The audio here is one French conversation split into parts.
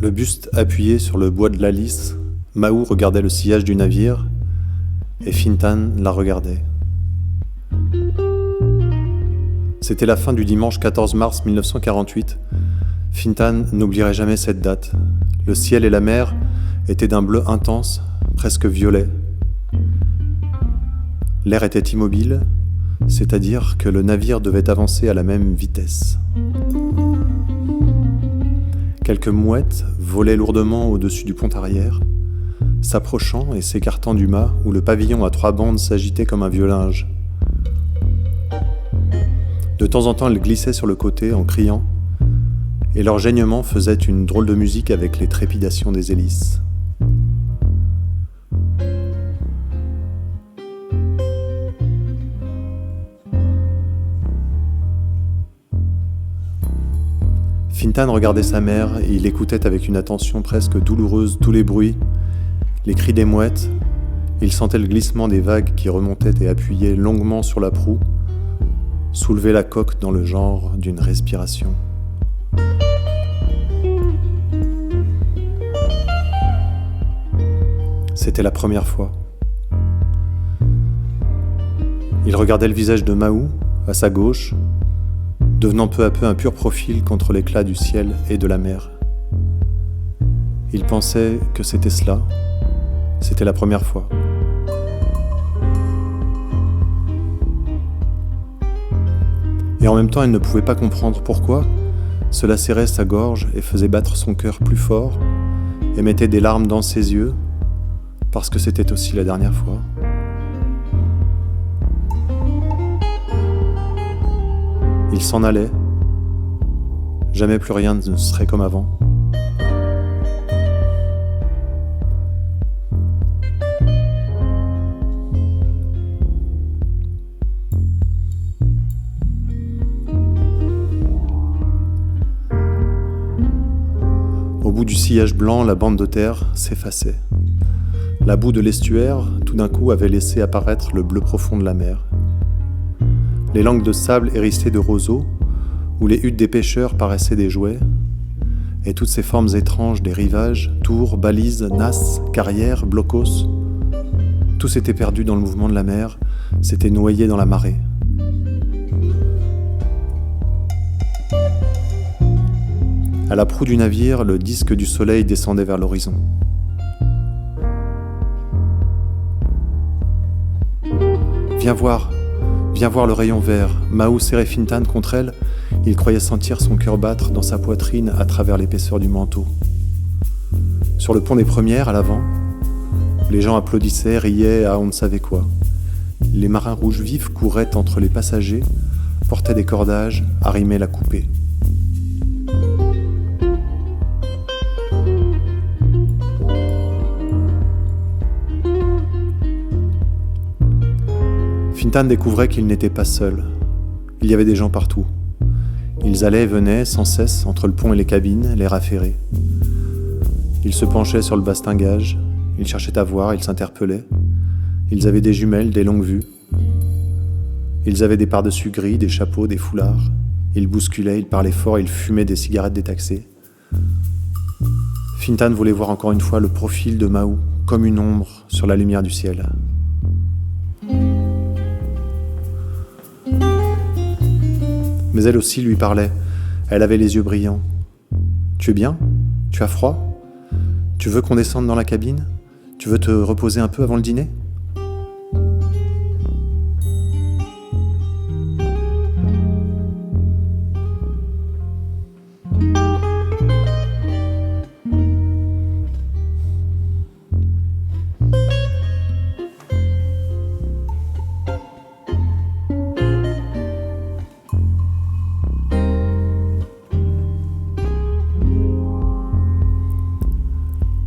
Le buste appuyé sur le bois de la lisse, Mahou regardait le sillage du navire et Fintan la regardait. C'était la fin du dimanche 14 mars 1948. Fintan n'oublierait jamais cette date. Le ciel et la mer étaient d'un bleu intense, presque violet. L'air était immobile, c'est-à-dire que le navire devait avancer à la même vitesse. Quelques mouettes volaient lourdement au-dessus du pont arrière, s'approchant et s'écartant du mât où le pavillon à 3 bandes s'agitait comme un vieux linge. De temps en temps, elles glissaient sur le côté en criant, et leur geignement faisait une drôle de musique avec les trépidations des hélices. Fintan regardait sa mère et il écoutait avec une attention presque douloureuse tous les bruits, les cris des mouettes. Il sentait le glissement des vagues qui remontaient et appuyaient longuement sur la proue, soulever la coque dans le genre d'une respiration. C'était la première fois. Il regardait le visage de Mahou, à sa gauche, devenant peu à peu un pur profil contre l'éclat du ciel et de la mer. Il pensait que c'était cela. C'était la première fois. Et en même temps, elle ne pouvait pas comprendre pourquoi cela serrait sa gorge et faisait battre son cœur plus fort et mettait des larmes dans ses yeux, parce que c'était aussi la dernière fois. Il s'en allait. Jamais plus rien ne serait comme avant. Au bout du sillage blanc, la bande de terre s'effaçait. La boue de l'estuaire, tout d'un coup, avait laissé apparaître le bleu profond de la mer. Les langues de sable hérissées de roseaux, où les huttes des pêcheurs paraissaient des jouets, et toutes ces formes étranges des rivages, tours, balises, nasses, carrières, blocos, tout s'était perdu dans le mouvement de la mer, s'était noyé dans la marée. À la proue du navire, le disque du soleil descendait vers l'horizon. Viens voir le rayon vert. Mahou serrait Fintan contre elle. Il croyait sentir son cœur battre dans sa poitrine à travers l'épaisseur du manteau. Sur le pont des Premières, à l'avant, les gens applaudissaient, riaient à on ne savait quoi. Les marins rouges vifs couraient entre les passagers, portaient des cordages, arrimaient la coupée. Fintan découvrait qu'il n'était pas seul. Il y avait des gens partout. Ils allaient et venaient sans cesse entre le pont et les cabines, l'air affairé. Ils se penchaient sur le bastingage, ils cherchaient à voir, ils s'interpellaient. Ils avaient des jumelles, des longues vues. Ils avaient des pardessus gris, des chapeaux, des foulards. Ils bousculaient, ils parlaient fort, ils fumaient des cigarettes détaxées. Fintan voulait voir encore une fois le profil de Mahou, comme une ombre sur la lumière du ciel. Mais elle aussi lui parlait. Elle avait les yeux brillants. « Tu es bien ? Tu as froid ? Tu veux qu'on descende dans la cabine ? Tu veux te reposer un peu avant le dîner ? »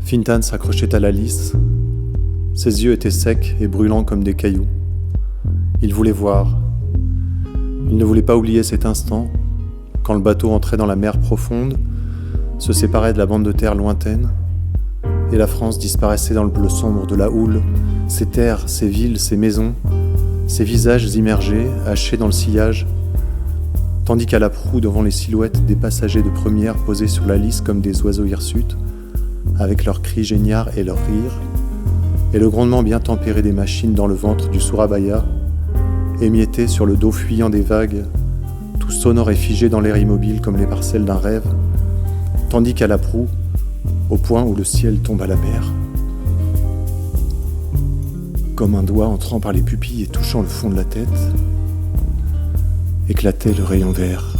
Fintan s'accrochait à la lisse. Ses yeux étaient secs et brûlants comme des cailloux. Il voulait voir. Il ne voulait pas oublier cet instant, quand le bateau entrait dans la mer profonde, se séparait de la bande de terre lointaine, et la France disparaissait dans le bleu sombre de la houle, ses terres, ses villes, ses maisons, ses visages immergés, hachés dans le sillage, tandis qu'à la proue, devant les silhouettes des passagers de première posés sur la lisse comme des oiseaux hirsutes, avec leurs cris géniards et leurs rires, et le grondement bien tempéré des machines dans le ventre du Surabaya, émietté sur le dos fuyant des vagues, tout sonore et figé dans l'air immobile comme les parcelles d'un rêve, tandis qu'à la proue, au point où le ciel tombe à la mer, comme un doigt entrant par les pupilles et touchant le fond de la tête, éclatait le rayon vert.